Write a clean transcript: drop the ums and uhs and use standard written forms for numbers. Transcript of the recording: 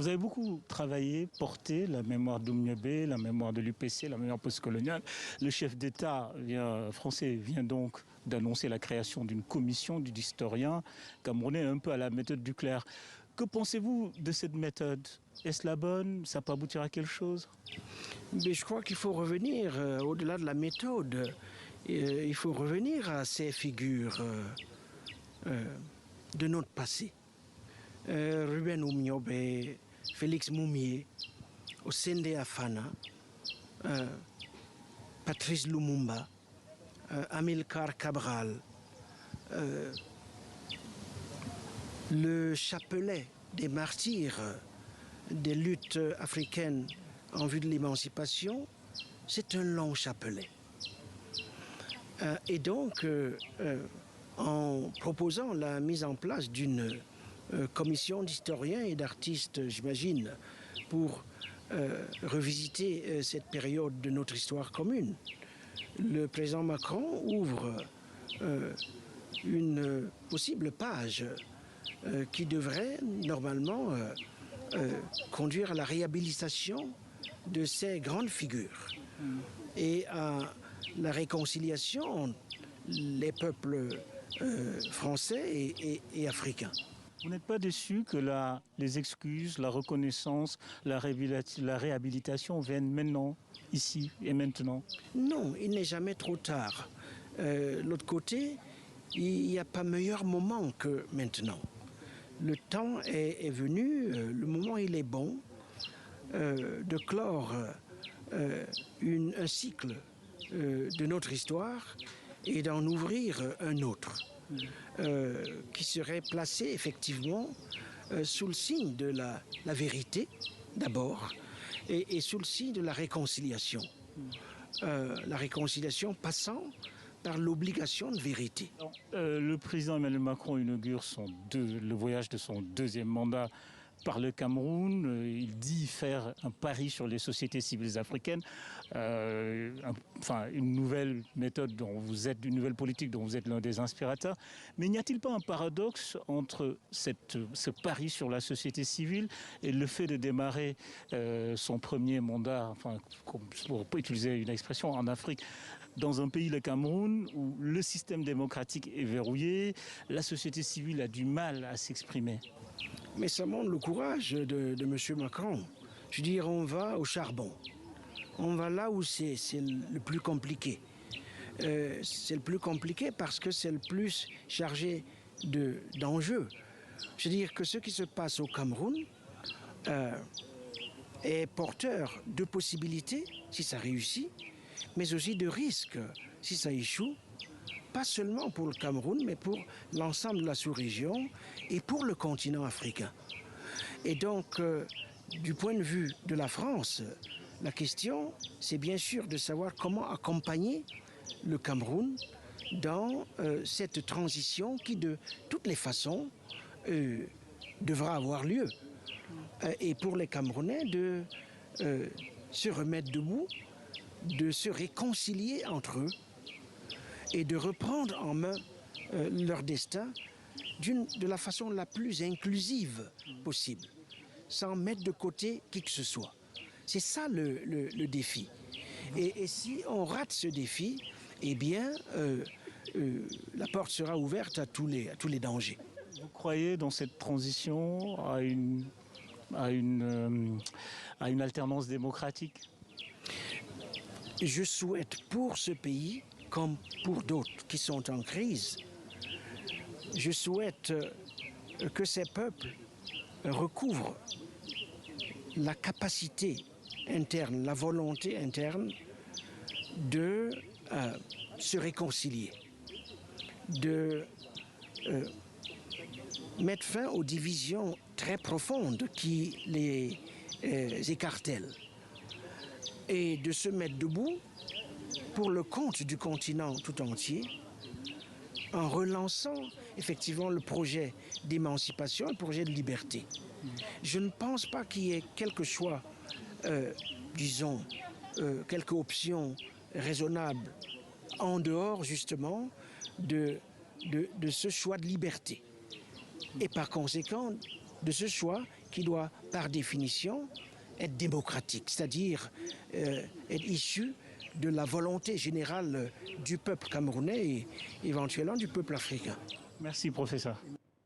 Vous avez beaucoup travaillé, porté la mémoire d'Oumniébé, la mémoire de l'UPC, la mémoire postcoloniale. Le chef d'État français vient donc d'annoncer la création d'une commission d'historiens camerounais un peu à la méthode du clerc. Que pensez-vous de cette méthode? Est-ce la bonne? Ça peut aboutir à quelque chose? Mais je crois qu'il faut revenir au-delà de la méthode. Il faut revenir à ces figures de notre passé. Ruben Oumniobé, Félix Moumié, Osende Afana, Patrice Lumumba, Amilcar Cabral, le chapelet des martyrs des luttes africaines en vue de l'émancipation, c'est un long chapelet. Et donc, en proposant la mise en place d'une commission d'historiens et d'artistes, j'imagine, pour revisiter cette période de notre histoire commune, le président Macron ouvre une possible page qui devrait normalement conduire à la réhabilitation de ces grandes figures et à la réconciliation entre les peuples français et africains. Vous n'êtes pas déçu que les excuses, la reconnaissance, la réhabilitation viennent maintenant, ici et maintenant? Non, il n'est jamais trop tard. L'autre côté, il n'y a pas meilleur moment que maintenant. Le temps est venu, le moment il est bon de clore un cycle de notre histoire et d'en ouvrir un autre qui serait placé effectivement sous le signe de la vérité d'abord et sous le signe de la réconciliation. La réconciliation passant par l'obligation de vérité. Le président Emmanuel Macron inaugure le voyage de son deuxième mandat par le Cameroun. Il dit faire un pari sur les sociétés civiles africaines, une nouvelle méthode une nouvelle politique dont vous êtes l'un des inspirateurs. Mais n'y a-t-il pas un paradoxe entre ce pari sur la société civile et le fait de démarrer son premier mandat, pour utiliser une expression, en Afrique, dans un pays, le Cameroun, où le système démocratique est verrouillé, la société civile a du mal à s'exprimer? Mais ça montre le courage de M. Macron. Je veux dire, on va au charbon. On va là où c'est le plus compliqué. C'est le plus compliqué parce que c'est le plus chargé d'enjeux. Je veux dire que ce qui se passe au Cameroun est porteur de possibilités, si ça réussit, mais aussi de risques, si ça échoue, pas seulement pour le Cameroun, mais pour l'ensemble de la sous-région et pour le continent africain. Et donc, du point de vue de la France, la question, c'est bien sûr de savoir comment accompagner le Cameroun dans cette transition qui, de toutes les façons, devra avoir lieu. Et pour les Camerounais, de se remettre debout, de se réconcilier entre eux et de reprendre en main leur destin de la façon la plus inclusive possible, sans mettre de côté qui que ce soit. C'est ça le défi. Et si on rate ce défi, eh bien, la porte sera ouverte à tous les dangers. Vous croyez dans cette transition à une alternance démocratique? Je souhaite pour ce pays, comme pour d'autres qui sont en crise, je souhaite que ces peuples recouvrent la capacité interne, la volonté interne de se réconcilier, de mettre fin aux divisions très profondes qui les écartèlent et de se mettre debout pour le compte du continent tout entier en relançant effectivement le projet d'émancipation, le projet de liberté. Je ne pense pas qu'il y ait quelque choix, quelques options raisonnables en dehors justement de ce choix de liberté. Et par conséquent, de ce choix, qui doit, par définition, être démocratique, c'est-à-dire être issu de la volonté générale du peuple camerounais et éventuellement du peuple africain. Merci, professeur.